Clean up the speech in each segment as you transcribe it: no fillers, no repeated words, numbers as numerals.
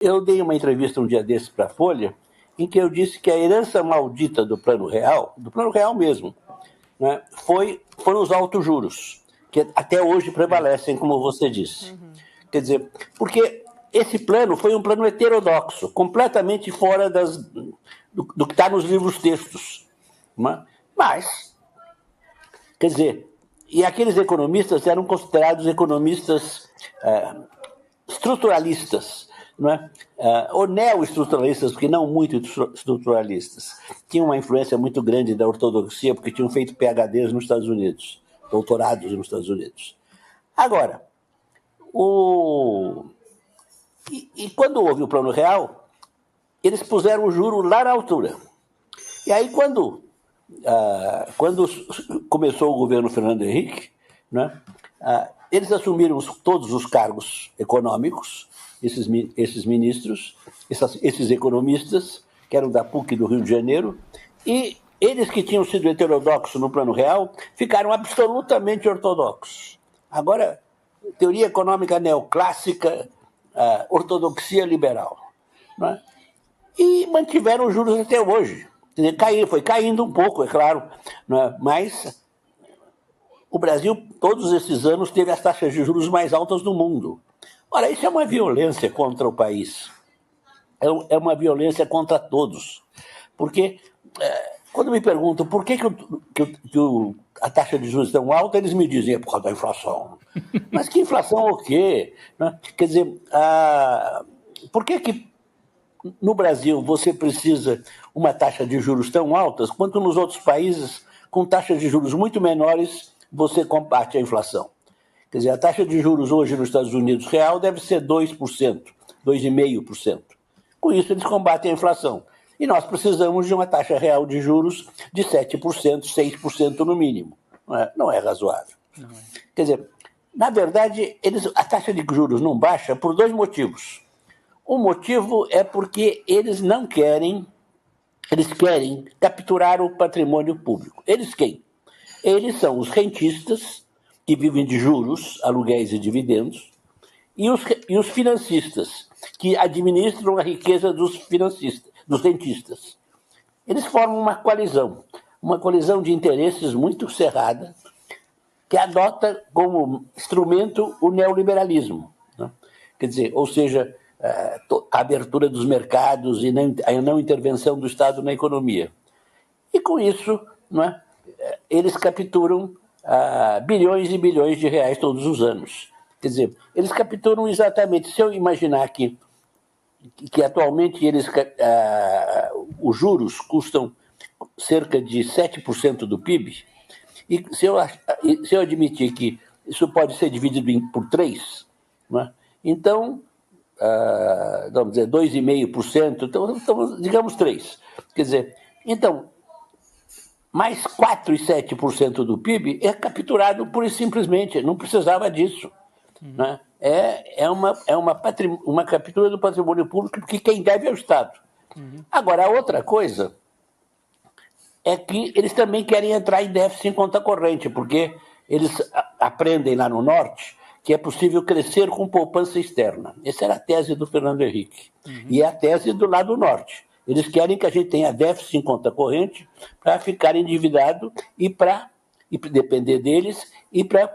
Eu dei uma entrevista um dia desses para a Folha, em que eu disse que a herança maldita do Plano Real mesmo, né, foram os altos juros, que até hoje prevalecem, como você disse. Quer dizer, porque esse plano foi um plano heterodoxo, completamente fora do que está nos livros textos. Né? Mas, quer dizer, e aqueles economistas eram considerados economistas estruturalistas, não é? Ou neoestruturalistas, porque não muito estruturalistas. Tinham uma influência muito grande da ortodoxia, porque tinham feito PhDs nos Estados Unidos, doutorados nos Estados Unidos. Agora, e quando houve o Plano Real, eles puseram o juro lá na altura. E aí, quando começou o governo Fernando Henrique, né, eles assumiram todos os cargos econômicos, esses ministros, esses economistas, que eram da PUC do Rio de Janeiro, e eles que tinham sido heterodoxos no Plano Real ficaram absolutamente ortodoxos. Agora, teoria econômica neoclássica, ortodoxia liberal. Né? E mantiveram os juros até hoje. Foi caindo um pouco, é claro, né? Mas o Brasil, todos esses anos, teve as taxas de juros mais altas do mundo. Ora, isso é uma violência contra o país. É uma violência contra todos. Porque, quando me perguntam por que a taxa de juros é tão alta, eles me dizem, é por causa da inflação. Mas que inflação o quê? Quer dizer, por que no Brasil você precisa uma taxa de juros tão altas, quanto nos outros países, com taxas de juros muito menores, você combate a inflação? Quer dizer, a taxa de juros hoje nos Estados Unidos real deve ser 2%, 2,5%. Com isso, eles combatem a inflação. E nós precisamos de uma taxa real de juros de 7%, 6% no mínimo. Não é razoável. Não é. Quer dizer, na verdade, a taxa de juros não baixa por dois motivos. O motivo é porque eles querem capturar o patrimônio público. Eles quem? Eles são os rentistas, que vivem de juros, aluguéis e dividendos, e os financistas, que administram a riqueza dos rentistas. Eles formam uma coalizão de interesses muito cerrada, que adota como instrumento o neoliberalismo. Né? Quer dizer, ou seja, a abertura dos mercados e a não intervenção do Estado na economia. E com isso, não é, eles capturam bilhões e bilhões de reais todos os anos. Quer dizer, eles capturam exatamente, se eu imaginar que atualmente os juros custam cerca de 7% do PIB, e se eu admitir que isso pode ser dividido por 3, não é? Então, vamos dizer, 2,5%, então, digamos 3%. Quer dizer, então, mais 4 e 7% do PIB é capturado pura e simplesmente, não precisava disso. Né? É uma captura do patrimônio público, porque quem deve é o Estado. Agora, a outra coisa é que eles também querem entrar em déficit em conta corrente, porque eles aprendem lá no Norte que é possível crescer com poupança externa. Essa era a tese do Fernando Henrique. E é a tese do lado Norte. Eles querem que a gente tenha déficit em conta corrente para ficar endividado e depender deles e para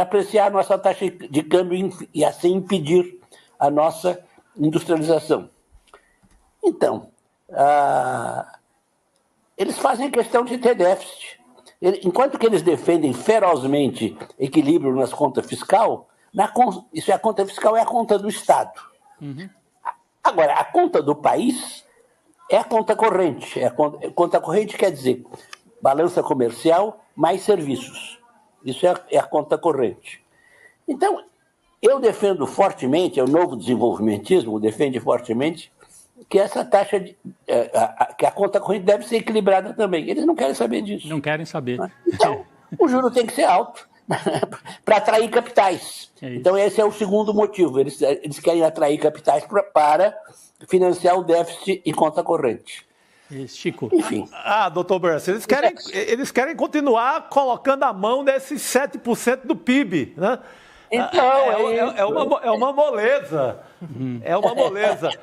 apreciar a nossa taxa de câmbio e assim impedir a nossa industrialização. Então, eles fazem questão de ter déficit. Enquanto que eles defendem ferozmente equilíbrio nas contas fiscal, a conta fiscal é a conta do Estado. Agora, a conta do país é a conta corrente. Conta corrente quer dizer balança comercial mais serviços. Isso é a conta corrente. Então, eu defendo fortemente, o novo desenvolvimentismo defende fortemente que essa taxa, que a conta corrente deve ser equilibrada também. Eles não querem saber disso. Não querem saber. Então, o juro tem que ser alto para atrair capitais. Então, esse é o segundo motivo. Eles querem atrair capitais para financiar o déficit em conta corrente. Chico. Enfim. Doutor Bress, eles querem continuar colocando a mão nesses 7% do PIB, né? Então, é uma moleza. É uma moleza.